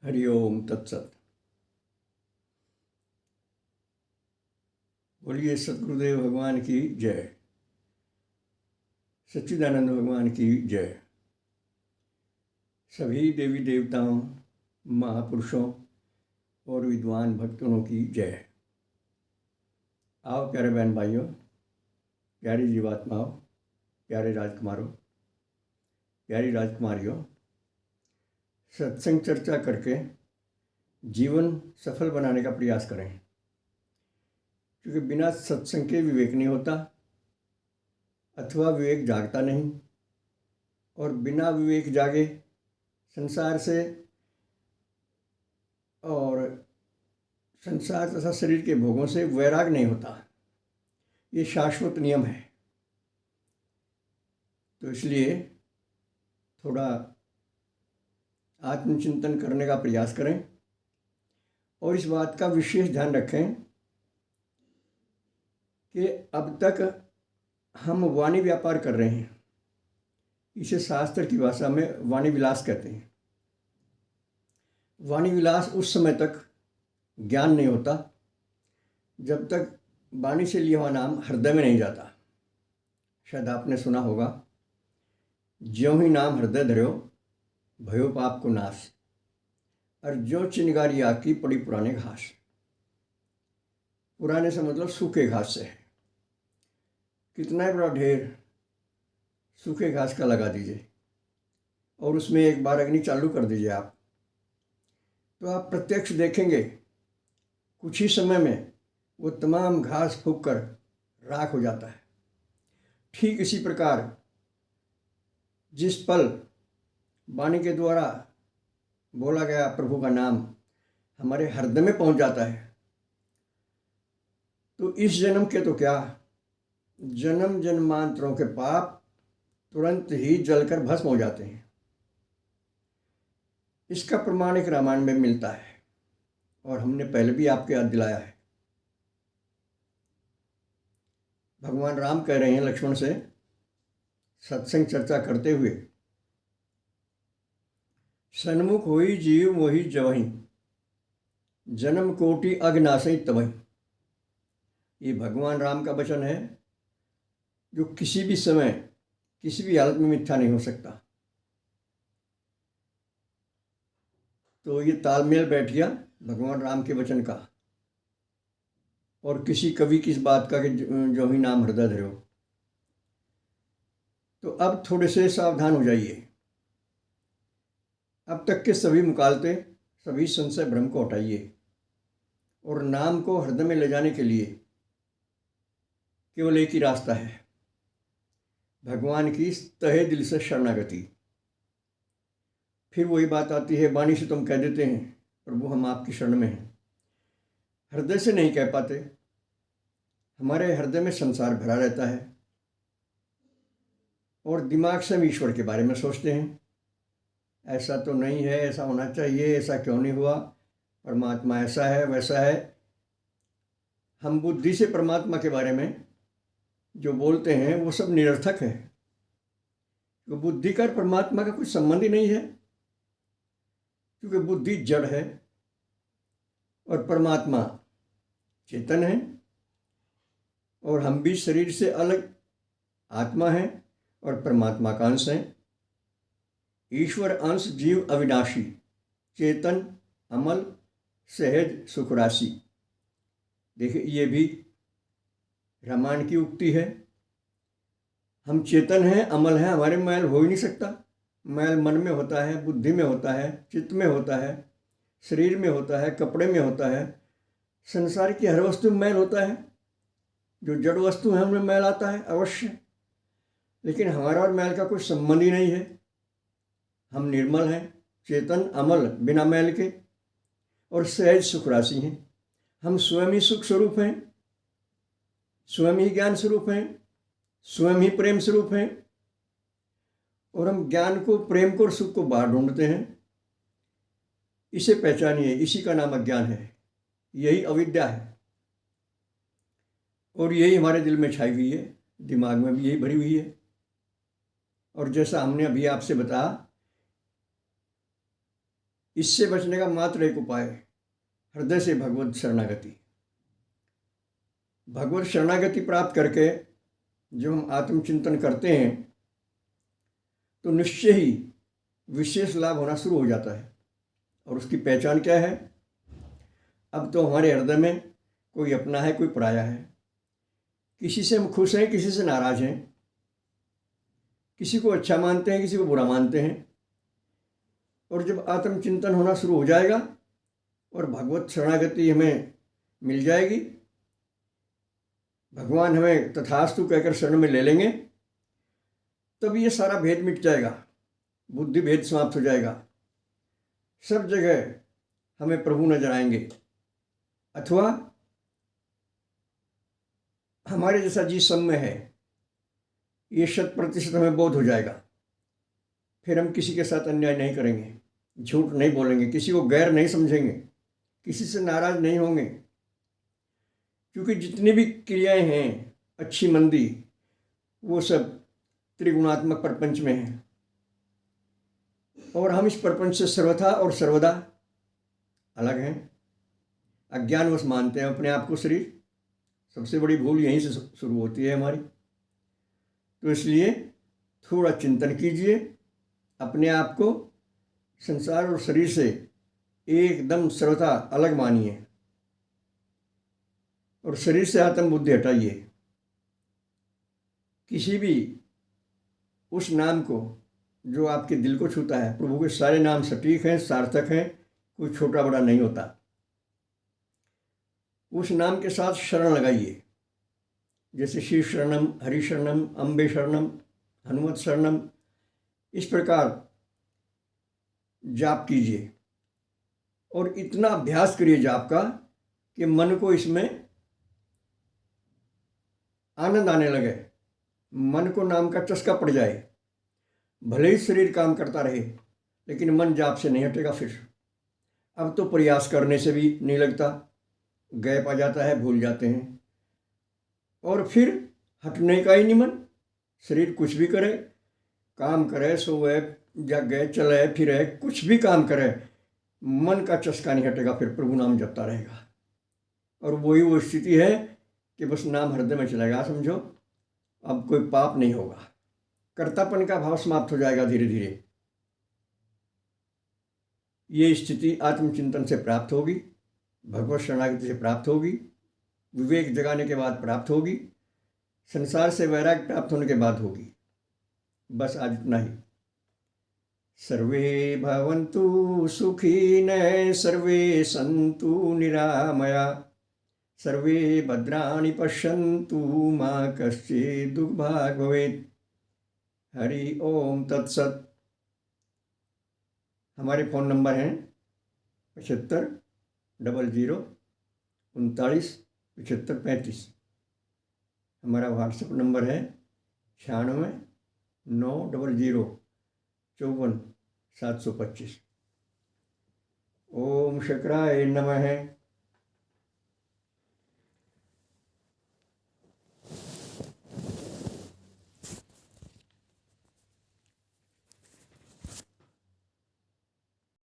हरि ओम तत्सत। बोलिए सतगुरुदेव भगवान की जय, सच्चिदानंद भगवान की जय। सभी देवी देवताओं, महापुरुषों और विद्वान भक्तों की जय। आओ प्यारे बहन भाइयों, प्यारी जीवात्माओं, प्यारे राजकुमारों, प्यारी राजकुमारियों, सत्संग चर्चा करके जीवन सफल बनाने का प्रयास करें, क्योंकि बिना सत्संग के विवेक नहीं होता अथवा विवेक जागता नहीं, और बिना विवेक जागे संसार से और संसार तथा शरीर के भोगों से वैराग नहीं होता। ये शाश्वत नियम है। तो इसलिए थोड़ा आत्मचिंतन करने का प्रयास करें और इस बात का विशेष ध्यान रखें कि अब तक हम वाणी व्यापार कर रहे हैं। इसे शास्त्र की भाषा में वाणी विलास कहते हैं। वाणी विलास उस समय तक ज्ञान नहीं होता जब तक वाणी से लिया हुआ नाम हृदय में नहीं जाता। शायद आपने सुना होगा, ज्यों ही नाम हृदय धर्यो भयो पाप को नाश, और जो चिनगारी आग की पड़ी पुराने घास। पुराने से मतलब सूखे घास से है। कितना ही बड़ा ढेर सूखे घास का लगा दीजिए और उसमें एक बार अग्नि चालू कर दीजिए आप, तो आप प्रत्यक्ष देखेंगे कुछ ही समय में वो तमाम घास फूंक कर राख हो जाता है। ठीक इसी प्रकार जिस पल वाणी के द्वारा बोला गया प्रभु का नाम हमारे हृदय में पहुंच जाता है, तो इस जन्म के तो क्या, जन्म जन्मांतरों के पाप तुरंत ही जलकर भस्म हो जाते हैं। इसका प्रमाण एक रामायण में मिलता है और हमने पहले भी आपको याद दिलाया है। भगवान राम कह रहे हैं लक्ष्मण से सत्संग चर्चा करते हुए, सन्मुख होई जीव मोहि जवहीं, जन्म कोटि अघनासई तबहीं। ये भगवान राम का वचन है जो किसी भी समय किसी भी हालत में मिथ्या नहीं हो सकता। तो ये तालमेल बैठ गया भगवान राम के वचन का और किसी कवि की इस बात का कि जो ही नाम हृदय धर्यो। तो अब थोड़े से सावधान हो जाइए। अब तक के सभी मुकालते, सभी संशय भ्रम को हटाइए और नाम को हृदय में ले जाने के लिए केवल एक ही रास्ता है, भगवान की तहे दिल से शरणागति। फिर वही बात आती है, वाणी से तुम कह देते हैं प्रभु हम आपकी शरण में हैं, हृदय से नहीं कह पाते। हमारे हृदय में संसार भरा रहता है और दिमाग से हम ईश्वर के बारे में सोचते हैं, ऐसा तो नहीं है, ऐसा होना चाहिए, ऐसा क्यों नहीं हुआ, परमात्मा ऐसा है वैसा है। हम बुद्धि से परमात्मा के बारे में जो बोलते हैं वो सब निरर्थक है। तो बुद्धि का परमात्मा का कुछ संबंध ही नहीं है, क्योंकि बुद्धि जड़ है और परमात्मा चेतन है, और हम भी शरीर से अलग आत्मा है और परमात्मा का अंश है। ईश्वर अंश जीव अविनाशी, चेतन अमल सहज सुख राशि। देखिए ये भी रामायण की उक्ति है। हम चेतन हैं, अमल हैं, हमारे मैल हो ही नहीं सकता। मैल मन में होता है, बुद्धि में होता है, चित्त में होता है, शरीर में होता है, कपड़े में होता है, संसार की हर वस्तु में मैल होता है। जो जड़ वस्तु है उनमें मैल आता है अवश्य, लेकिन हमारा और मैल का कुछ संबंध ही नहीं है। हम निर्मल हैं, चेतन अमल बिना मैल के, और सहज सुख राशि हैं। हम स्वयं ही सुख स्वरूप हैं, स्वयं ही ज्ञान स्वरूप हैं, स्वयं ही प्रेम स्वरूप हैं, और हम ज्ञान को, प्रेम को और सुख को बाहर ढूंढते हैं। इसे पहचानिए, इसी का नाम अज्ञान है, यही अविद्या है, और यही हमारे दिल में छाई हुई है, दिमाग में भी यही भरी हुई है। और जैसा हमने अभी आपसे बताया इससे बचने का मात्र एक उपाय, हृदय से भगवत शरणागति। भगवत शरणागति प्राप्त करके जब हम आत्मचिंतन करते हैं तो निश्चय ही विशेष लाभ होना शुरू हो जाता है। और उसकी पहचान क्या है? अब तो हमारे हृदय में कोई अपना है, कोई पराया है। किसी से हम खुश हैं, किसी से नाराज हैं, किसी को अच्छा मानते हैं, किसी को बुरा मानते हैं। और जब आत्मचिंतन होना शुरू हो जाएगा और भगवत शरणागति हमें मिल जाएगी, भगवान हमें तथास्तु कहकर शरण में ले लेंगे, तब ये सारा भेद मिट जाएगा, बुद्धि भेद समाप्त हो जाएगा। सब जगह हमें प्रभु नजर आएंगे, अथवा हमारे जैसा जिस सब में है ये 100% हमें बोध हो जाएगा। फिर हम किसी के साथ अन्याय नहीं करेंगे, झूठ नहीं बोलेंगे, किसी को गैर नहीं समझेंगे, किसी से नाराज नहीं होंगे, क्योंकि जितनी भी क्रियाएं हैं अच्छी मंदी वो सब त्रिगुणात्मक प्रपंच में है। और हम इस प्रपंच से सर्वथा और सर्वदा अलग हैं। अज्ञानवश मानते हैं अपने आप को शरीर। सबसे बड़ी भूल यहीं से शुरू होती है हमारी। तो इसलिए थोड़ा चिंतन कीजिए, अपने आप को संसार और शरीर से एकदम सर्वथा अलग मानिए और शरीर से आत्म बुद्धि हटाइए। किसी भी उस नाम को जो आपके दिल को छूता है, प्रभु के सारे नाम सटीक हैं, सार्थक हैं, कोई छोटा बड़ा नहीं होता। उस नाम के साथ शरण लगाइए, जैसे शिव शरणम, हरि शरणम, अम्बे शरणम, हनुमत शरणम, इस प्रकार जाप कीजिए। और इतना अभ्यास करिए जाप का कि मन को इसमें आनंद आने लगे, मन को नाम का चस्का पड़ जाए। भले ही शरीर काम करता रहे लेकिन मन जाप से नहीं हटेगा। फिर अब तो प्रयास करने से भी नहीं लगता, गैप आ जाता है, भूल जाते हैं। और फिर हटने का ही नहीं मन। शरीर कुछ भी करे, काम करे, सोए, जागे, चले फिरे, कुछ भी काम करे, मन का चस्का नहीं हटेगा। फिर प्रभु नाम जपता रहेगा। और वही वो स्थिति है कि बस नाम हृदय में चलेगा। समझो, अब कोई पाप नहीं होगा, कर्तापन का भाव समाप्त हो जाएगा धीरे धीरे। ये स्थिति आत्मचिंतन से प्राप्त होगी, भगवत शरणागति से प्राप्त होगी, विवेक जगाने के बाद प्राप्त होगी, संसार से वैराग्य प्राप्त होने के बाद होगी। बस आज इतना ही। सर्वे भवन्तु सुखिनः, सर्वे सन्तु निरामया, सर्वे भद्राणि पश्यन्तु, मा कश्चित् दुर्भाग् भवेत्। हरि ओम तत्सत। हमारे फ़ोन नंबर हैं 75 00 39 75 35। हमारा व्हाट्सएप नंबर है 96 900 54 725। ओम शंकराय नमः।